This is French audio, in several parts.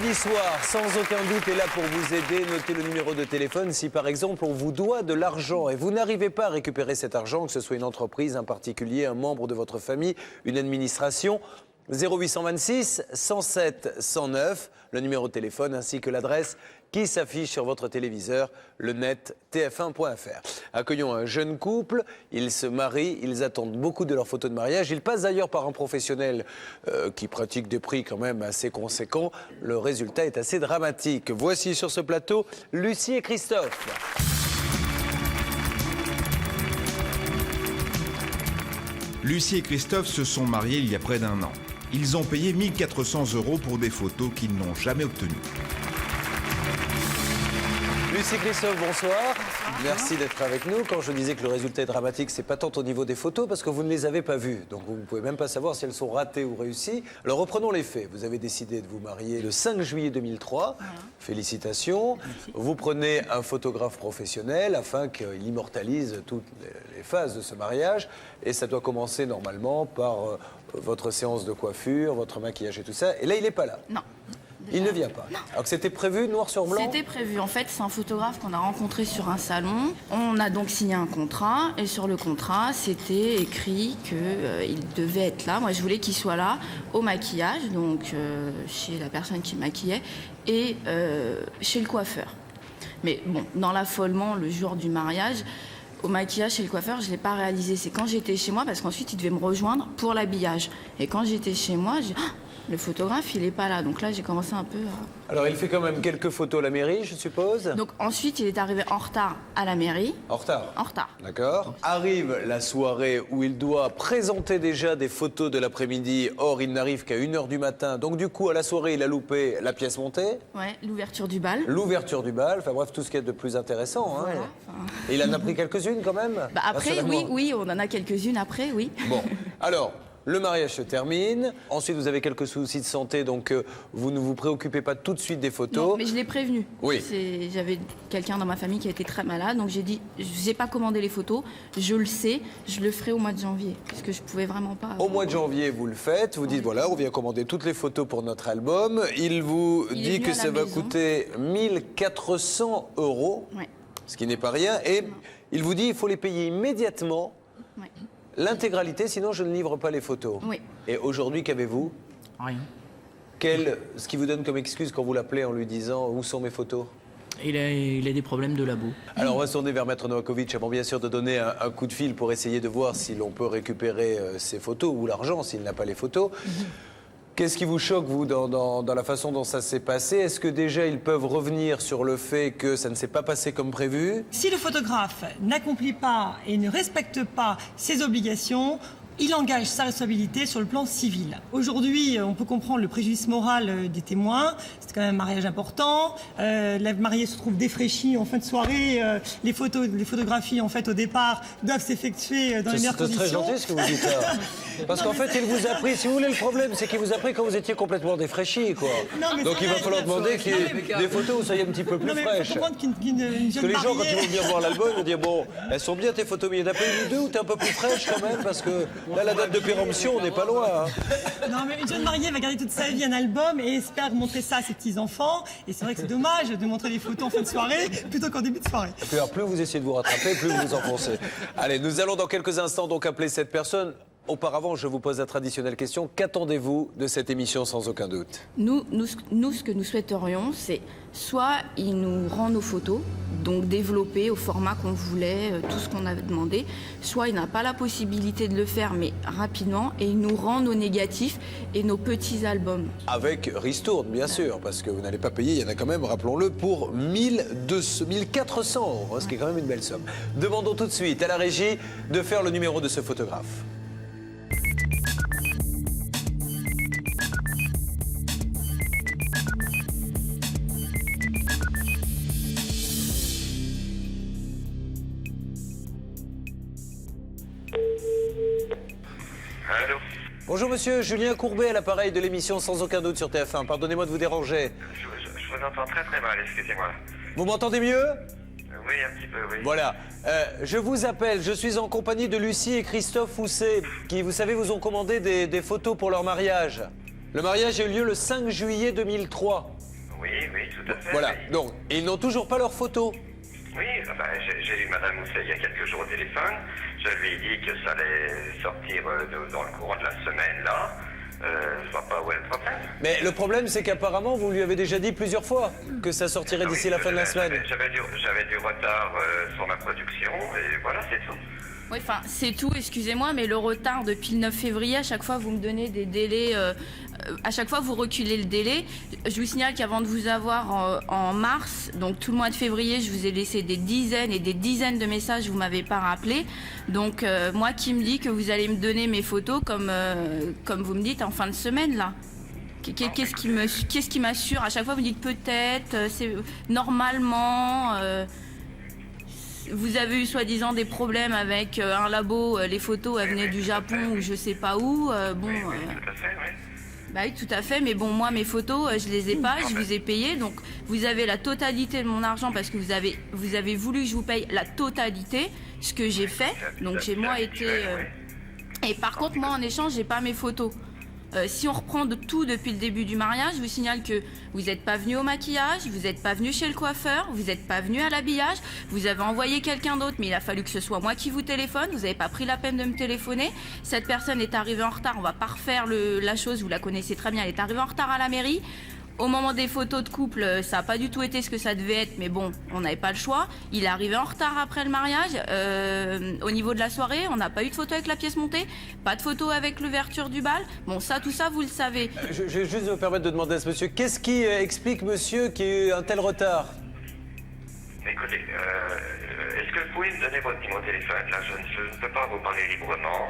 vendredi soir, sans aucun doute, est là pour vous aider. Notez le numéro de téléphone si, par exemple, on vous doit de l'argent et vous n'arrivez pas à récupérer cet argent, que ce soit une entreprise, un particulier, un membre de votre famille, une administration. 0826 107 109, le numéro de téléphone ainsi que l'adresse qui s'affiche sur votre téléviseur, le net tf1.fr. Accueillons un jeune couple, ils se marient, ils attendent beaucoup de leurs photos de mariage. Ils passent d'ailleurs par un professionnel qui pratique des prix quand même assez conséquents. Le résultat est assez dramatique. Voici sur ce plateau Lucie et Christophe. Lucie et Christophe se sont mariés il y a près d'1 an. Ils ont payé 1 400 € pour des photos qu'ils n'ont jamais obtenues. Lucie Christophe, bonsoir. Merci d'être avec nous. Quand je disais que le résultat est dramatique, c'est pas tant au niveau des photos parce que vous ne les avez pas vues. Donc vous ne pouvez même pas savoir si elles sont ratées ou réussies. Alors reprenons les faits. Vous avez décidé de vous marier le 5 juillet 2003. Félicitations. Merci. Vous prenez un photographe professionnel afin qu'il immortalise toutes les phases de ce mariage. Et ça doit commencer normalement par votre séance de coiffure, votre maquillage et tout ça. Et là, il n'est pas là. Non. Il ne vient pas. Non. Alors que c'était prévu, noir sur blanc? C'était prévu. En fait, c'est un photographe qu'on a rencontré sur un salon. On a donc signé un contrat. Et sur le contrat, c'était écrit qu'il devait être là. Moi, je voulais qu'il soit là au maquillage, donc chez la personne qui maquillait, et chez le coiffeur. Mais bon, dans l'affolement, le jour du mariage, au maquillage chez le coiffeur, je ne l'ai pas réalisé. C'est quand j'étais chez moi, parce qu'ensuite, il devait me rejoindre pour l'habillage. Et quand j'étais chez moi, j'ai dit, le photographe, il n'est pas là. Donc là, j'ai commencé un peu à... Alors, il fait quand même quelques photos à la mairie, je suppose. Donc ensuite, il est arrivé en retard à la mairie. En retard? En retard. D'accord. Arrive la soirée où il doit présenter déjà des photos de l'après-midi. Or, il n'arrive qu'à 1h du matin. Donc du coup, à la soirée, il a loupé la pièce montée. Ouais, l'ouverture du bal. L'ouverture du bal. Enfin bref, tout ce qu'il y a de plus intéressant. Hein. Voilà. Et il en a pris quelques-unes quand même? Bah après, oui, on en a quelques-unes après, oui. Bon, alors... Le mariage se termine. Ensuite, vous avez quelques soucis de santé, donc vous ne vous préoccupez pas tout de suite des photos. Non, mais je l'ai prévenu. Oui. J'avais quelqu'un dans ma famille qui a été très malade, donc j'ai dit, je n'ai pas commandé les photos, je le sais, je le ferai au mois de janvier, parce que je pouvais vraiment pas... Au mois de janvier, vous le faites, vous dites, voilà, on vient commander toutes les photos pour notre album. Il vous dit que ça va coûter 1 400 €, ouais. Ce qui n'est pas rien, et il vous dit, il faut les payer immédiatement. Ouais. L'intégralité, sinon je ne livre pas les photos. Oui. Et aujourd'hui, qu'avez-vous? Rien. Ce qui vous donne comme excuse quand vous l'appelez en lui disant où sont mes photos? Il a des problèmes de labo. Alors on va se tourner vers Maître Novakovic avant bien sûr de donner un coup de fil pour essayer de voir si l'on peut récupérer ces photos ou l'argent s'il n'a pas les photos. Qu'est-ce qui vous choque, vous, dans la façon dont ça s'est passé? Est-ce que déjà ils peuvent revenir sur le fait que ça ne s'est pas passé comme prévu? Si le photographe n'accomplit pas et ne respecte pas ses obligations, il engage sa responsabilité sur le plan civil. Aujourd'hui, on peut comprendre le préjudice moral des témoins. C'est quand même un mariage important. La mariée se trouve défraîchie en fin de soirée. Les photographies, en fait, au départ, doivent s'effectuer dans les meilleures conditions. C'est très gentil ce que vous dites là. Parce qu'en fait, il vous a pris, si vous voulez, le problème, c'est qu'il vous a pris quand vous étiez complètement défraîchi, quoi. Non, donc il va falloir demander qu'il y ait des photos où vous soyez un petit peu plus fraîches. Parce que les gens, quand ils vont venir voir l'album, ils vont dire, bon, elles sont bien tes photos, mais il y en a pas une ou deux où t'es un peu plus fraîche quand même, parce que là, la date de péremption, on n'est pas loin. Hein. Non, mais une jeune mariée va garder toute sa vie un album et espère montrer ça à ses petits-enfants. Et c'est vrai que c'est dommage de montrer des photos en fin de soirée plutôt qu'en début de soirée. Et puis alors, plus vous essayez de vous rattraper, plus vous vous enfoncez. Allez, nous allons dans quelques instants donc appeler cette personne. Auparavant, je vous pose la traditionnelle question. Qu'attendez-vous de cette émission sans aucun doute? Nous, ce que nous souhaiterions, c'est soit il nous rend nos photos, donc développer au format qu'on voulait, tout ce qu'on avait demandé, soit il n'a pas la possibilité de le faire, mais rapidement, et il nous rend nos négatifs et nos petits albums. Avec ristourne, bien sûr, parce que vous n'allez pas payer, il y en a quand même, rappelons-le, pour 1 400 €, ce qui est quand même une belle somme. Demandons tout de suite à la régie de faire le numéro de ce photographe. Allô? Bonjour monsieur, Julien Courbet à l'appareil de l'émission Sans aucun doute sur TF1. Pardonnez-moi de vous déranger. Je vous entends très très mal, excusez-moi. Vous m'entendez mieux? Oui, un petit peu, oui. Voilà. Je vous appelle, je suis en compagnie de Lucie et Christophe Housset, qui, vous savez, vous ont commandé des photos pour leur mariage. Le mariage a eu lieu le 5 juillet 2003. Oui, tout à fait. Voilà, Oui. donc ils n'ont toujours pas leurs photos. Oui, enfin, j'ai eu Madame Mousset il y a quelques jours au téléphone. Je lui ai dit que ça allait sortir dans le courant de la semaine, là. Je vois pas où est le problème. Mais le problème, c'est qu'apparemment, vous lui avez déjà dit plusieurs fois que ça sortirait d'ici la fin de la semaine. J'avais du retard sur ma production, et voilà, c'est tout. Oui, enfin, c'est tout, excusez-moi, mais le retard depuis le 9 février, à chaque fois, vous me donnez des délais, à chaque fois, vous reculez le délai. Je vous signale qu'avant de vous avoir en mars, donc tout le mois de février, je vous ai laissé des dizaines et des dizaines de messages, vous m'avez pas rappelé. Donc, moi qui me dis que vous allez me donner mes photos comme vous me dites en fin de semaine, là. Qu'est-ce qui m'assure? À chaque fois, vous me dites peut-être, c'est normalement... Vous avez eu soi-disant des problèmes avec un labo, les photos elles venaient du Japon ou je sais pas où. Tout à fait, oui. Bah oui, tout à fait, mais bon, moi mes photos, je les ai pas, je vous ai payé, donc vous avez la totalité de mon argent parce que vous avez voulu que je vous paye la totalité, ce que j'ai fait. Donc j'ai moi été. Et par contre, moi en échange, j'ai pas mes photos. Si on reprend tout depuis le début du mariage, je vous signale que vous n'êtes pas venu au maquillage, vous n'êtes pas venu chez le coiffeur, vous n'êtes pas venu à l'habillage, vous avez envoyé quelqu'un d'autre, mais il a fallu que ce soit moi qui vous téléphone, vous n'avez pas pris la peine de me téléphoner. Cette personne est arrivée en retard, on va pas refaire la chose, vous la connaissez très bien, elle est arrivée en retard à la mairie. Au moment des photos de couple, ça n'a pas du tout été ce que ça devait être, mais bon, on n'avait pas le choix. Il est arrivé en retard après le mariage. Au niveau de la soirée, on n'a pas eu de photo avec la pièce montée, pas de photo avec l'ouverture du bal. Bon, ça, tout ça, vous le savez. Je vais juste me permettre de demander à ce monsieur, qu'est-ce qui explique, monsieur, qu'il y a eu un tel retard? Écoutez, est-ce que vous pouvez me donner votre numéro de téléphone? Là, je ne peux pas vous parler librement,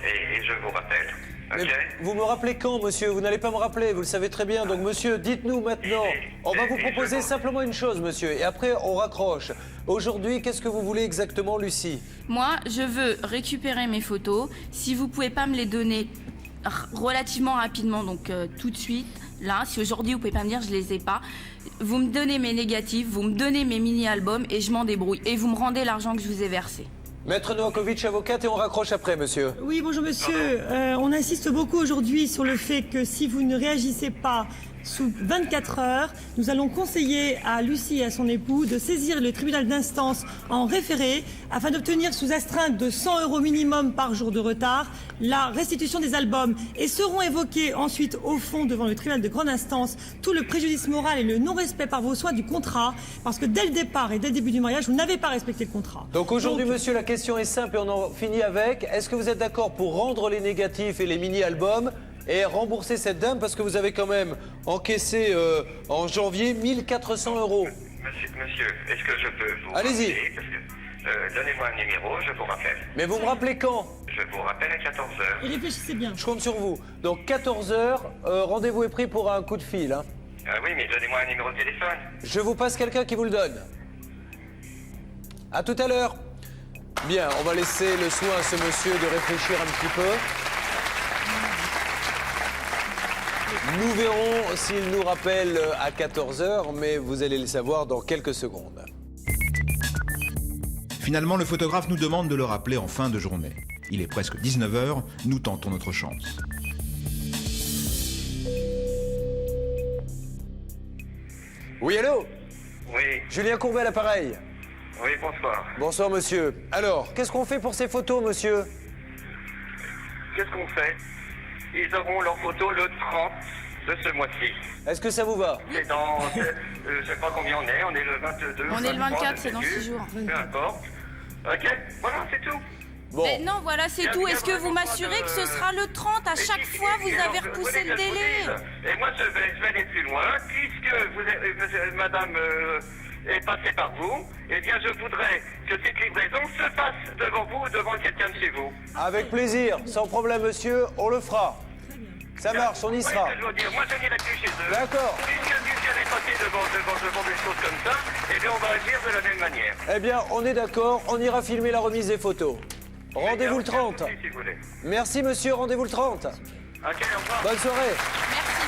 et je vous rappelle. Mais Ok. vous me rappelez quand, monsieur? Vous n'allez pas me rappeler, vous le savez très bien. Donc, monsieur, dites-nous maintenant. On va vous proposer simplement une chose, monsieur, et après, on raccroche. Aujourd'hui, qu'est-ce que vous voulez exactement, Lucie? Moi, je veux récupérer mes photos. Si vous pouvez pas me les donner relativement rapidement, donc tout de suite, là, si aujourd'hui vous pouvez pas me dire je les ai pas, vous me donnez mes négatifs, vous me donnez mes mini-albums et je m'en débrouille. Et vous me rendez l'argent que je vous ai versé. Maître Novakovic, avocate, et on raccroche après, monsieur. Oui, bonjour monsieur. On insiste beaucoup aujourd'hui sur le fait que si vous ne réagissez pas sous 24 heures, nous allons conseiller à Lucie et à son époux de saisir le tribunal d'instance en référé afin d'obtenir sous astreinte de 100 € minimum par jour de retard la restitution des albums et seront évoqués ensuite au fond devant le tribunal de grande instance tout le préjudice moral et le non-respect par vos soins du contrat parce que dès le départ et dès le début du mariage, vous n'avez pas respecté le contrat. Donc aujourd'hui, monsieur, la question est simple et on en finit avec. Est-ce que vous êtes d'accord pour rendre les négatifs et les mini-albums et rembourser cette dame parce que vous avez quand même encaissé en janvier 1 400 €? Monsieur, est-ce que je peux vous Allez-y. rappeler, parce que, donnez-moi un numéro, je vous rappelle. Mais vous me rappelez quand? Je vous rappelle à 14h. Et réfléchissez bien. Je compte sur vous. Donc 14 h, rendez-vous est pris pour un coup de fil. Hein. Ah oui, mais donnez-moi un numéro de téléphone. Je vous passe quelqu'un qui vous le donne. À tout à l'heure. Bien, on va laisser le soin à ce monsieur de réfléchir un petit peu. Nous verrons s'il nous rappelle à 14 h, mais vous allez le savoir dans quelques secondes. Finalement, le photographe nous demande de le rappeler en fin de journée. Il est presque 19 h, nous tentons notre chance. Oui, allô? Oui, Julien Courbet à l'appareil. oui, bonsoir. Bonsoir, monsieur. Alors, qu'est-ce qu'on fait pour ces photos, monsieur? Qu'est-ce qu'on fait? Ils auront leur photo le 30 de ce mois-ci. Est-ce que ça vous va? C'est dans, je sais pas combien on est le 22. On est le 23, 24, c'est dans je sais 6 plus. jours. Peu importe. Ok, voilà, c'est tout. Bon. Mais non, voilà, c'est tout. Est-ce que vous m'assurez que ce sera le 30? À chaque fois, vous avez repoussé le délai. Et moi, je vais aller plus loin, puisque madame est passée par vous, eh bien, je voudrais que cette livraison se fasse devant vous ou devant quelqu'un de chez vous. Avec plaisir, sans problème, monsieur, on le fera. Ça marche, on y sera. Ouais, je veux dire, moi, je n'irai plus chez eux. D'accord. Puisque elle est passée devant des choses comme ça, eh bien, on va agir de la même manière. Eh bien, on est d'accord, on ira filmer la remise des photos. Rendez-vous le 30. Si vous voulez. Merci, monsieur, rendez-vous le 30. Ok, au revoir. Bonne soirée. Merci.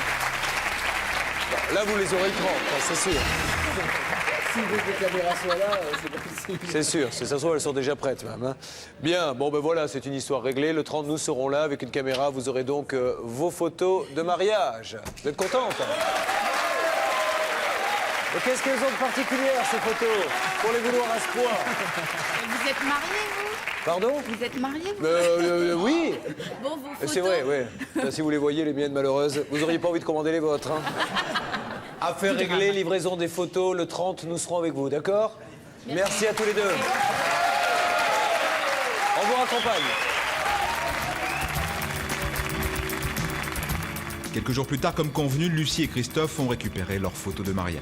Bon, là, vous les aurez le 30, hein, c'est sûr. Si les caméras sont là, c'est pas possible. C'est sûr, c'est ça, elles sont déjà prêtes même. Hein. Bien, bon ben voilà, c'est une histoire réglée. Le 30, nous serons là avec une caméra. Vous aurez donc vos photos de mariage. Vous êtes contente? Et qu'est-ce qu'elles ont de particulière, ces photos, pour les vouloir à ce point? Vous êtes mariés, vous? Pardon? Vous êtes mariés, vous? Oui. Bon, vos photos... C'est vrai, oui. Si vous les voyez, les miennes malheureuses, vous auriez pas envie de commander les vôtres. Hein. Affaire réglée, livraison des photos, le 30, nous serons avec vous, d'accord? Merci à tous les deux. On vous raccompagne. Quelques jours plus tard, comme convenu, Lucie et Christophe ont récupéré leurs photos de mariage.